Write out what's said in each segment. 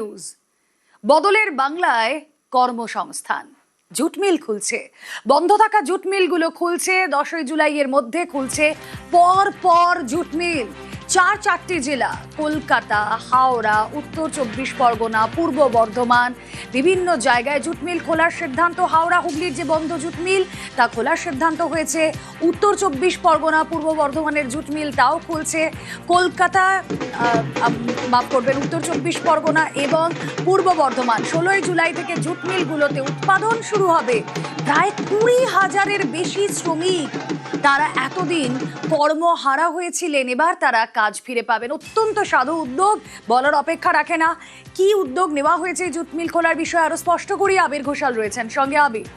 News বদলের বাংলায় কর্মসংস্থান জুট মিল খুলছে। বন্ধ থাকা জুট মিলগুলো খুলছে। 10ই জুলাইয়ের মধ্যে খুলছে পর পর জুট মিল। চারটি জেলা কলকাতা, হাওড়া, উত্তর 24 পরগনা, পূর্ব বর্ধমান, বিভিন্ন জায়গায় জুট মিল খোলার সিদ্ধান্ত। হাওড়া হুগলির যে বন্ধ জুট মিল তা খোলার সিদ্ধান্ত হয়েছে। উত্তর 24 পরগনা, পূর্ব বর্ধমানের জুট মিল তাও খুলছে। কলকাতা, মাফ করবেন, উত্তর 24 পরগনা এবং পূর্ব বর্ধমান 16ই জুলাই থেকে জুট মিলগুলোতে উৎপাদন শুরু হবে। প্রায় 20,000-এর বেশি শ্রমিক তারা এতদিন কর্মহারা হয়েছিলেন, এবার তারা কাজ ফিরে পাবেন। অত্যন্ত সাধু উদ্যোগ, বলার অপেক্ষা রাখে না। কি উদ্যোগ নেওয়া হয়েছে জুট মিল খোলার বিষয়ে আরো স্পষ্ট করি আবির ঘোষাল রয়েছেন সঙ্গে। আবির,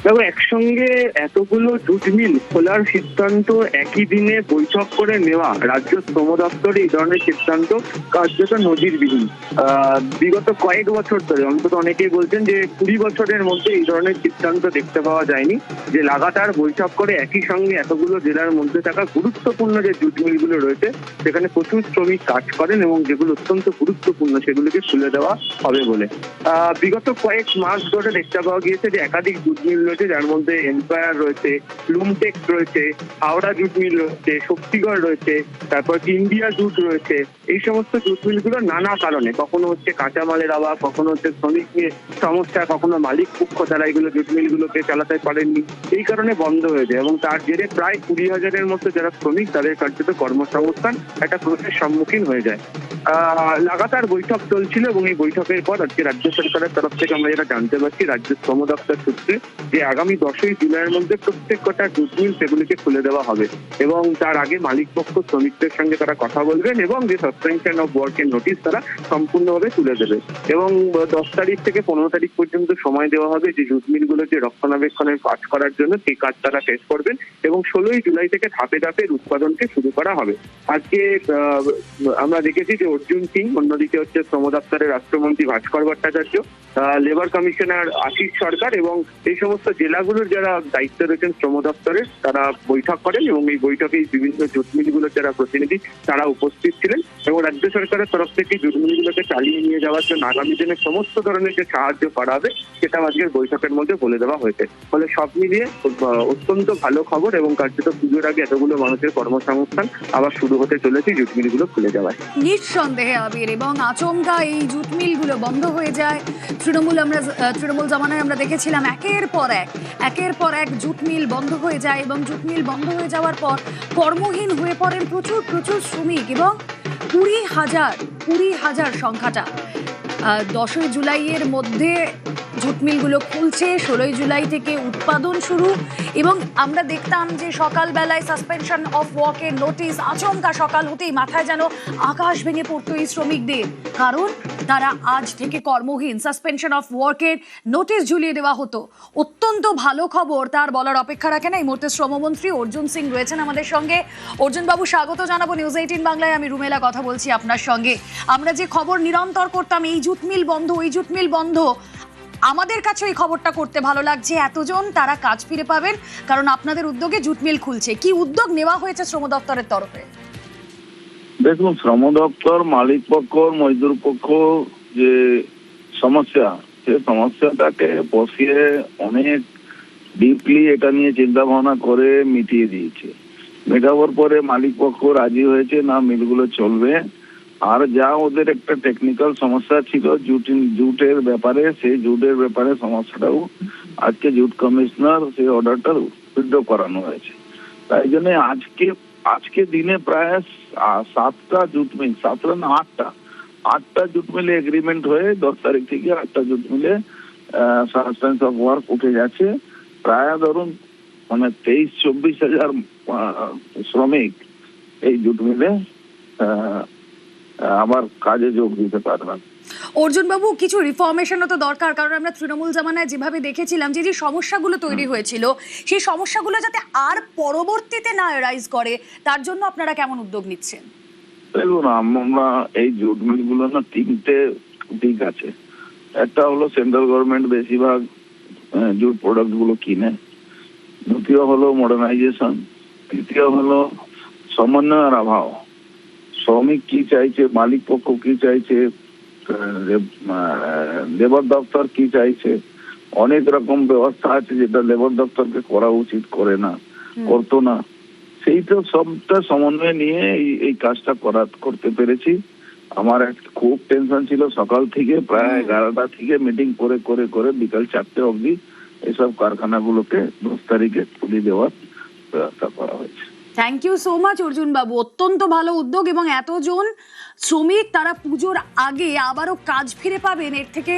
দেখো, একসঙ্গে এতগুলো জুট মিল খোলার সিদ্ধান্ত একই দিনে বৈঠক করে নেওয়া রাজ্য শ্রম দপ্তরে এই ধরনের সিদ্ধান্ত কার্যত নজিরবিহীন। বিগত কয়েক বছর ধরে, অন্তত অনেকেই বলছেন যে 20 বছরের মধ্যে এই ধরনের সিদ্ধান্ত দেখতে পাওয়া যায়নি, যে লাগাতার বৈঠক করে একই সঙ্গে এতগুলো জেলার মধ্যে থাকা গুরুত্বপূর্ণ যে জুট মিলগুলো রয়েছে সেখানে প্রচুর শ্রমিক কাজ করেন এবং যেগুলো অত্যন্ত গুরুত্বপূর্ণ সেগুলোকে খুলে দেওয়া হবে বলে বিগত কয়েক মাস ধরে দেখতে পাওয়া গিয়েছে যে একাধিক জুট মিল রয়েছে, যার মধ্যে এম্পায়ার রয়েছে, লুমটেক রয়েছে, হাওড়া জুট মিল রয়েছে, শক্তিগড় রয়েছে, তারপর ইন্ডিয়া জুট রয়েছে। এই সমস্ত জুট মিলগুলো নানা কারণে, কখনো হচ্ছে কাঁচামালের অভাব, কখনো হচ্ছে শ্রমিক নিয়ে সমস্যা, কখনো মালিক পক্ষ তারা এগুলো জুট মিলগুলোকে চালাতে পারেননি, এই কারণে বন্ধ হয়ে যায় এবং তার জেরে প্রায় 20,000-এর মতো যারা শ্রমিক তাদের কার্যত কর্মসংস্থান একটা প্রশ্নের সম্মুখীন হয়ে যায়। লাগাতার বৈঠক চলছিল এবং এই বৈঠকের পর আজকে রাজ্য সরকারের তরফ থেকে আমরা যেটা জানতে পারছি রাজ্য শ্রম দপ্তর সূত্রে, যে আগামী 10ই জুলাইয়ের মধ্যে প্রত্যেক কটা জুট মিল সেগুলিকে খুলে দেওয়া হবে এবং তার আগে মালিক পক্ষ শ্রমিকদের সঙ্গে তারা কথা বলবেন এবং যে সাসপেনশন অফ ওয়ার্কের নোটিশ তারা সম্পূর্ণভাবে তুলে দেবে এবং 10 তারিখ থেকে 15 তারিখ পর্যন্ত সময় দেওয়া হবে যে জুট মিলগুলো যে রক্ষণাবেক্ষণের কাজ করার জন্য সেই কাজ তারা শেষ করবেন এবং 16ই জুলাই থেকে ধাপে ধাপে উৎপাদনকে শুরু করা হবে। আজকে আমরা দেখেছি যে অর্জুন সিং, অন্যদিকে হচ্ছে শ্রম দপ্তরের রাষ্ট্রমন্ত্রী ভাস্কর ভট্টাচার্য, লেবার কমিশনার আশিস সরকার এবং এই সমস্ত জেলাগুলোর যারা দায়িত্ব রয়েছেন শ্রম দপ্তরের তারা বৈঠক করেন এবং এই বৈঠকে বিভিন্ন জুট মিলগুলোর যারা প্রতিনিধি তারা উপস্থিত ছিলেন এবং রাজ্য সরকারের তরফ থেকে জুট মিলগুলোকে চালিয়ে নিয়ে যাওয়ার জন্য আগামী দিনে সমস্ত ধরনের যে সাহায্য করা হবে সেটা আজকের বৈঠকের মধ্যে বলে দেওয়া হয়েছে। ফলে সব মিলিয়ে অত্যন্ত ভালো খবর এবং কার্যত পুজোর আগে এতগুলো মানুষের কর্মসংস্থান আবার শুরু হতে চলেছে জুট মিলগুলো খুলে যাওয়ায়। নিঃসন্দেহে আবির, এবং আচমকা এই জুট মিলগুলো বন্ধ হয়ে যায়। তৃণমূল জামানায় আমরা দেখেছিলাম একের পর এক জুট মিল বন্ধ হয়ে যায় এবং জুট মিল বন্ধ হয়ে যাওয়ার পর কর্মহীন হয়ে পড়েন প্রচুর শ্রমিক এবং 20,000 সংখ্যাটা। 10ই জুলাইয়ের মধ্যে জুট মিলগুলো খুলছে, 16ই জুলাই থেকে উৎপাদন শুরু এবং আমরা দেখতাম যে সকালবেলায় সাসপেনশন অফ ওয়ার্কের নোটিশ, আচমকা সকাল হতেই মাথায় যেন আকাশ ভেঙে পড়তো এই শ্রমিকদের, কারণ তারা আজ থেকে কর্মহীন। সাসপেনশন অফ ওয়ার্কের নোটিশ ঝুলিয়ে দেওয়া হতো। অত্যন্ত ভালো খবর, তার বলার অপেক্ষা রাখে না। এই মুহূর্তে শ্রমমন্ত্রী অর্জুন সিং রয়েছেন আমাদের সঙ্গে। অর্জুন বাবু, স্বাগত জানাবো নিউজ 18 বাংলায়। আমি রুমেলা কথা বলছি আপনার সঙ্গে। আমরা যে খবর নিরন্তর করতাম, এই জুট মিল বন্ধ, ওই জুট মিল বন্ধ, আমাদের কাছে এই খবরটা করতে ভালো লাগছে। এতজন তারা কাজ ফিরে পাবেন কারণ আপনাদের উদ্যোগে জুট মিল খুলছে। কি উদ্যোগ নেওয়া হয়েছে শ্রম দপ্তরের তরফে? দেখুন, শ্রম দপ্তর, মালিক পক্ষ, মজদুর পক্ষ যে সমস্যা, সে সমস্যাটাকে বসিয়ে অনেক ডিপলি এটা নিয়ে চিন্তা ভাবনা করে মিটিয়ে দিয়েছে। মেটাবার পরে মালিক পক্ষ রাজি হয়েছে না মিলগুলো চলবে, আর যা ওদের একটা টেকনিক্যাল সমস্যা ছিল জুটের ব্যাপারে, সেই জুটের ব্যাপারে সমস্যাটাও আজকে জুট কমিশনার সেই অর্ডারটা উইথড্র করানো হয়েছে। তাই জন্য আজকে দিনে প্রায় 7টা জুট মিল, 7টা না 8টা জুট মিলে এগ্রিমেন্ট হয়ে 10 তারিখ থেকে 8টা জুট মিলে সাসপেন্স অফ ওয়ার্ক উঠে যাচ্ছে। প্রায় ধরুন 23-24 হাজার শ্রমিক এই জুট মিলে আবার কাজে যোগ দিতে পারবেন। অর্জুন বাবু, কিছু রিফর্মেশনও তো দরকার, কারণ আমরা তৃণমূল জামানায় যেভাবে দেখেছিলাম যে সমস্যাগুলো তৈরি হয়েছিল সেই সমস্যাগুলো যাতে আর পরবর্তীতে না রাইজ করে, তার জন্য আপনারা কেমন উদ্যোগ নিচ্ছেন? দেখুন, আমরা এই জুট মিলগুলো না 3টে দিক আছে। একটা হলো সেন্ট্রাল গভর্নমেন্ট বেশিরভাগ জুট প্রোডাক্ট গুলো কিনে, দ্বিতীয় হলো মডার্নাইজেশন, তৃতীয় হলো সমন্বয়ের অভাব। শ্রমিক কি চাইছে, মালিক পক্ষ কি চাইছে, লেবার দপ্তর কি চাইছে, অনেক রকম ব্যবস্থা আছে যেটা লেবার দপ্তরকে করা উচিত, করে না, করতো না। সেইটা সবটা সমন্বয় নিয়ে এই কাজটা করতে পেরেছি। আমার খুব টেনশন ছিল সকাল থেকে, প্রায় 11টা থেকে মিটিং করে করে করে বিকাল 4টে অবধি এইসব কারখানাগুলোকে 10 তারিখে খুলে দেওয়ার ব্যবস্থা করা হয়েছে। Thank you so much Arjun বাবু, অত্যন্ত ভালো উদ্যোগ। এবং এতজন শ্রমিক তারা পুজোর আগে আবারও কাজ ফিরে পাবেন, এর থেকে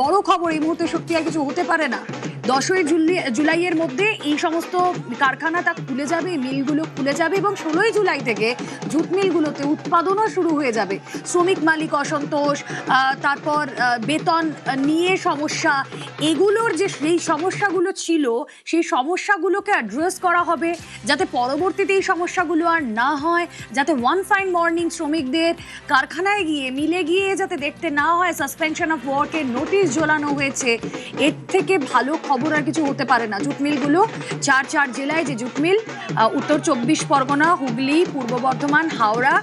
বড় খবর এই মুহূর্তে সত্যি আর কিছু হতে পারে না। 10ই জুলাইয়ের মধ্যে এই সমস্ত কারখানা তা খুলে যাবে, মিলগুলো খুলে যাবে এবং 16ই জুলাই থেকে জুট মিলগুলোতে উৎপাদনও শুরু হয়ে যাবে। শ্রমিক মালিক অসন্তোষ, তারপর বেতন নিয়ে সমস্যা, এগুলোর যে সেই সমস্যাগুলো ছিল সেই সমস্যাগুলোকে অ্যাড্রেস করা হবে, যাতে পরবর্তীতে এই সমস্যাগুলো আর না হয়, যাতে ওয়ান ফাইন মর্নিং শ্রমিকদের কারখানায় গিয়ে মিলে গিয়ে যাতে দেখতে না হয় সাসপেনশন অফ ওয়ার্কের নোটিশ ঝোলানো হয়েছে। এর থেকে ভালো খবর আর কিছু হতে পারে না। জুট মিলগুলো চার জেলায় যে জুট মিল, উত্তর 24 পরগনা, হুগলি, পূর্ব বর্ধমান, হাওড়া,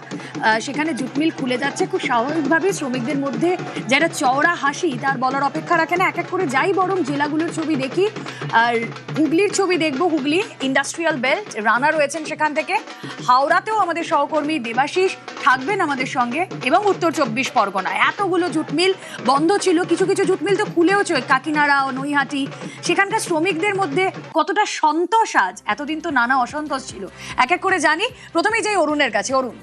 সেখানে জুট মিল খুলে যাচ্ছে। খুব স্বাভাবিকভাবে শ্রমিকদের মধ্যে যারা চওড়া হাসি তার বলার অপেক্ষা রাখে না। এক এক করে যাই বরং জেলাগুলোর ছবি দেখি। আর হুগলির ছবি দেখবো, হুগলি ইন্ডাস্ট্রিয়াল বেল্ট, রানা রয়েছেন সেখান থেকে। হাওড়াতেও আমাদের সহকর্মী দেবাশিস থাকবেন আমাদের সঙ্গে। এবং উত্তর 24 পরগনায় এতগুলো জুট মিল বন্ধ ছিল, কিছু কিছু জুট মিল তো খুলেওছে, কাকিনাড়া ও নৈহাটি। সেখানকার শ্রমিকদের মধ্যে কতটা সন্তোষ আজ, এতদিন তো নানা অসন্তোষ ছিল। এক এক করে জানি। প্রথমেই যাই অরুণের কাছে। অরুণ,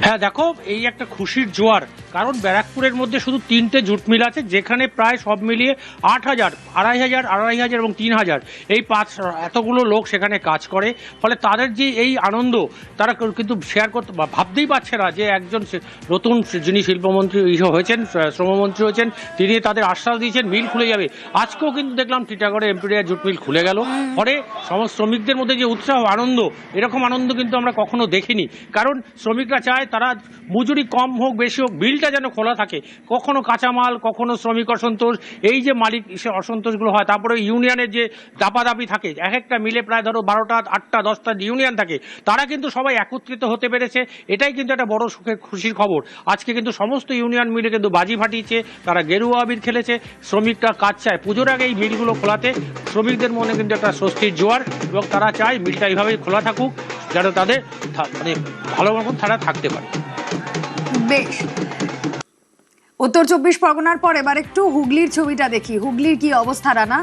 হ্যাঁ দেখো, এই একটা খুশির জোয়ার, কারণ ব্যারাকপুরের মধ্যে শুধু 3টে জুট মিল আছে যেখানে প্রায় সব মিলিয়ে 8,000, 2,500 এবং 3,000 এই এতগুলো লোক সেখানে কাজ করে। ফলে তাদের যে এই আনন্দ তারা কিন্তু শেয়ার করতে ভাবতেই পারছে না যে একজন নতুন যিনি শিল্পমন্ত্রী হয়েছেন, শ্রমমন্ত্রী হয়েছেন, তিনি তাদের আশ্বাস দিয়েছেন মিল খুলে যাবে। আজকেও কিন্তু দেখলাম টিটাগড়ে এম্পেরিয়ার জুট মিল খুলে গেল। ফলে সমস্ত শ্রমিকদের মধ্যে যে উৎসাহ, আনন্দ, এরকম আনন্দ কিন্তু আমরা কখনো দেখিনি। কারণ শ্রমিকরা চায় তারা মজুরি কম হোক বেশি হোক, মিলটা যেন খোলা থাকে। কখনো কাঁচামাল, কখনো শ্রমিক অসন্তোষ, এই যে মালিক অসন্তোষগুলো হয়। তারপরে ইউনিয়নের যে দাপাদাপি থাকে, এক একটা মিলে প্রায় ধরো 12টা, 8টা, 10টা ইউনিয়ন থাকে, তারা কিন্তু সবাই একত্রিত হতে পেরেছে। এটাই কিন্তু একটা বড় খুশির খবর। আজকে কিন্তু সমস্ত ইউনিয়ন মিলে কিন্তু বাজি ফাটিয়েছে, তারা গেরুয়া আবির খেলেছে। শ্রমিকরা কাজ চায়, পুজোর আগে এই মিলগুলো খোলাতে শ্রমিকদের মনে কিন্তু একটা স্বস্তির জোয়ার, এবং তারা চায় মিলটা এইভাবেই খোলা থাকুক, যেন তাদের মানে ভালো মতন তারা থাকতে পারে। বেশ, উত্তর 24 পরগনার পর এবার একটু হুগলির ছবিটা দেখি। হুগলির কি অবস্থা রানা?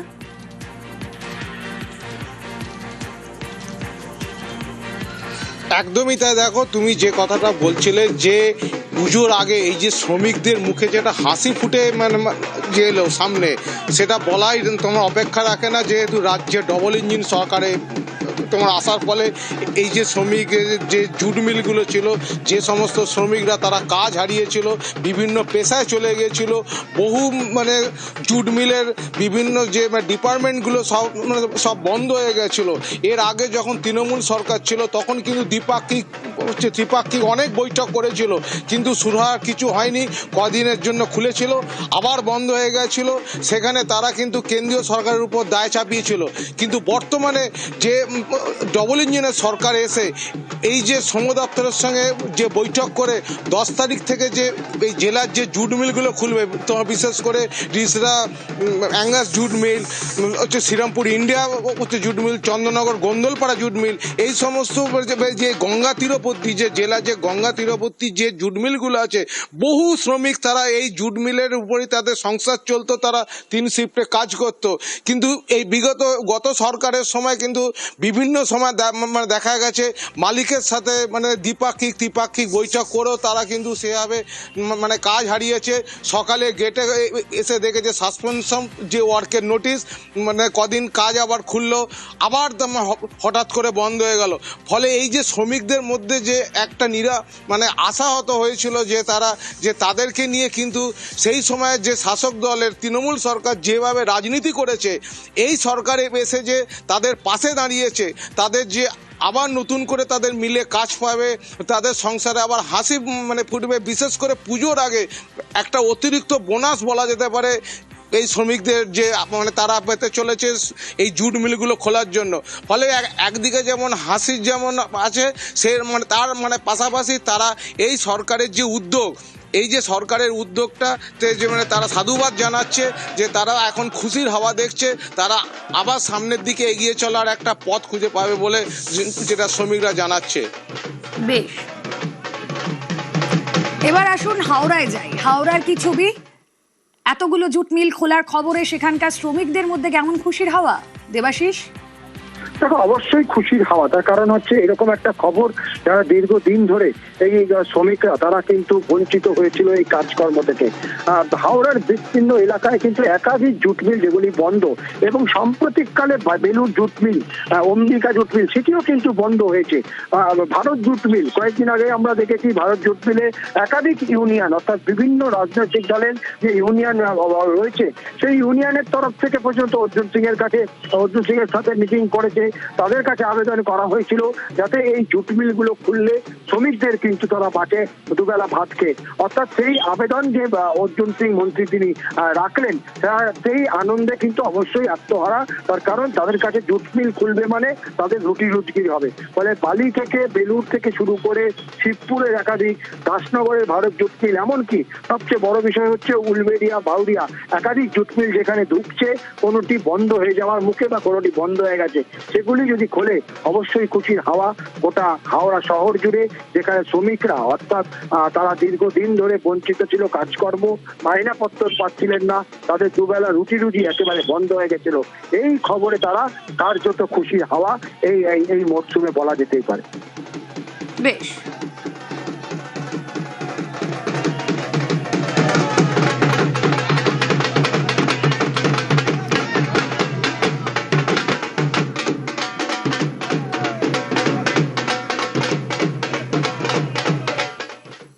একদমই তাই। দেখো, তুমি যে কথাটা বলছিলে যে পুজোর আগে এই যে শ্রমিকদের মুখে যেটা হাসি ফুটে যে এলো সামনে, সেটা বলাই তোমার অপেক্ষা রাখে না। যেহেতু রাজ্যে ডবল ইঞ্জিন সরকারে তোমার আসার ফলে এই যে শ্রমিক যে জুট মিলগুলো ছিল, যে সমস্ত শ্রমিকরা তারা কাজ হারিয়েছিল, বিভিন্ন পেশায় চলে গিয়েছিল, বহু জুট মিলের বিভিন্ন যে ডিপার্টমেন্টগুলো সব বন্ধ হয়ে গেছিল। এর আগে যখন তৃণমূল সরকার ছিল তখন কিন্তু ত্রিপাক্ষিক অনেক বৈঠক করেছিল, কিন্তু সুরাহার কিছু হয়নি। কদিনের জন্য খুলেছিল, আবার বন্ধ হয়ে গেছিল। সেখানে তারা কিন্তু কেন্দ্রীয় সরকারের উপর দায় চাপিয়েছিল। কিন্তু বর্তমানে যে ডবল ইঞ্জিনের সরকার এসে এই যে শ্রম দপ্তরের সঙ্গে যে বৈঠক করে 10 তারিখ থেকে যে এই জেলার যে জুট মিলগুলো খুলবে, তোমার বিশেষ করে রিসরা অ্যাঙ্গাস জুট মিল, হচ্ছে শ্রীরামপুর ইন্ডিয়া হচ্ছে jute mill, Chandannagar Gondalpara jute mill, এই সমস্ত যে গঙ্গা তীরবর্তী যে জেলা, যে গঙ্গা তীরবর্তী যে জুট মিলগুলো আছে, বহু শ্রমিক তারা এই জুট মিলের উপরই তাদের সংসার চলতো, তারা 3 শিফটে কাজ করতো। কিন্তু এই গত সরকারের সময় কিন্তু বিভিন্ন সময় দেখা গেছে মালিকের সাথে দ্বিপাক্ষিক বৈঠক করেও তারা কিন্তু সেভাবে কাজ হারিয়েছে। সকালে গেটে এসে দেখেছে সাসপেনশন যে ওয়ার্কের নোটিশ, কদিন কাজ আবার খুললো, আবার হঠাৎ করে বন্ধ হয়ে গেল। ফলে এই যে শ্রমিকদের মধ্যে যে একটা আশাহত হয়েছিল যে তাদেরকে নিয়ে কিন্তু সেই সময় যে শাসক দলের তৃণমূল সরকার যেভাবে রাজনীতি করেছে, এই সরকারে এসে যে তাদের পাশে দাঁড়িয়েছে, তাদের যে আবার নতুন করে তাদের মিলে কাজ পাবে, তাদের সংসারে আবার হাসি ফুটবে। বিশেষ করে পুজোর আগে একটা অতিরিক্ত বোনাস বলা যেতে পারে এই শ্রমিকদের যে মানে তারা পেতে চলেছে এই জুট মিলগুলো খোলার জন্য। ফলে একদিকে যেমন হাসির যেমন আছে, সে মানে তার মানে পাশাপাশি তারা এই সরকারের যে উদ্যোগ, এই যে সরকারের উদ্যোগটাতে যে মানে তারা সাধুবাদ জানাচ্ছে, যে তারা এখন খুশির হাওয়া দেখছে, তারা আবার সামনের দিকে এগিয়ে চলার একটা পথ খুঁজে পাবে বলে যেটা শ্রমিকরা জানাচ্ছে। বেশ, এবার আসুন হাওড়ায় যাই। হাওড়ার কি ছবি? এতগুলো জুট মিল খোলার খবরে সেখানকার শ্রমিকদের মধ্যে কেমন খুশির হাওয়া, দেবাশিস? দেখো, অবশ্যই খুশির হাওয়া। তার কারণ হচ্ছে এরকম একটা খবর, যারা দীর্ঘদিন ধরে এই শ্রমিকরা তারা কিন্তু বঞ্চিত হয়েছিল এই কাজকর্ম থেকে। হাওড়ার বিস্তীর্ণ এলাকায় কিন্তু একাধিক জুট মিল যেগুলি বন্ধ, এবং সাম্প্রতিককালে Belur jute mill, Ambika jute mill, সেটিও কিন্তু বন্ধ হয়েছে। ভারত জুট মিল, কয়েকদিন আগে আমরা দেখেছি ভারত জুট মিলে একাধিক ইউনিয়ন, অর্থাৎ বিভিন্ন রাজনৈতিক দলের যে ইউনিয়ন রয়েছে, সেই ইউনিয়নের তরফ থেকে পর্যন্ত অর্জুন সিং এর সাথে মিটিং করেছে, তাদের কাছে আবেদন করা হয়েছিল যাতে এই জুট মিলগুলো খুললে শ্রমিকদের কিন্তু তারা বাঁচে দুবেলা ভাত খেয়ে। অর্থাৎ সেই আবেদন যে অর্জুন সিং মন্ত্রী তিনি রাখলেন, সেই আনন্দে কিন্তু অবশ্যই আত্মহারা। তার কারণ তাদের কাছে জুট মিল খুলবে মানে তাদের রুটি রুজগার হবে। ফলে বালি থেকে, বেলুর থেকে শুরু করে শিবপুরের একাধিক, দাসনগরের ভারত জুট মিল, এমনকি সবচেয়ে বড় বিষয় হচ্ছে উলবেড়িয়া, বাউরিয়া, একাধিক জুট মিল যেখানে ঢুকছে, কোনোটি বন্ধ হয়ে যাওয়ার মুখে বা কোনোটি বন্ধ হয়ে গেছে, সেগুলি যদি খোলে অবশ্যই খুশির হাওয়া গোটা হাওড়া শহর জুড়ে, যেখানে শ্রমিকরা অর্থাৎ তারা দীর্ঘদিন ধরে বঞ্চিত ছিল, কাজকর্ম মাইনাপত্র পাচ্ছিলেন না, তাদের দুবেলা রুটি রুজি একেবারে বন্ধ হয়ে গেছিল, এই খবরে তারা কার্যত খুশির হাওয়া এই মরশুমে বলা যেতেই পারে। বেশ।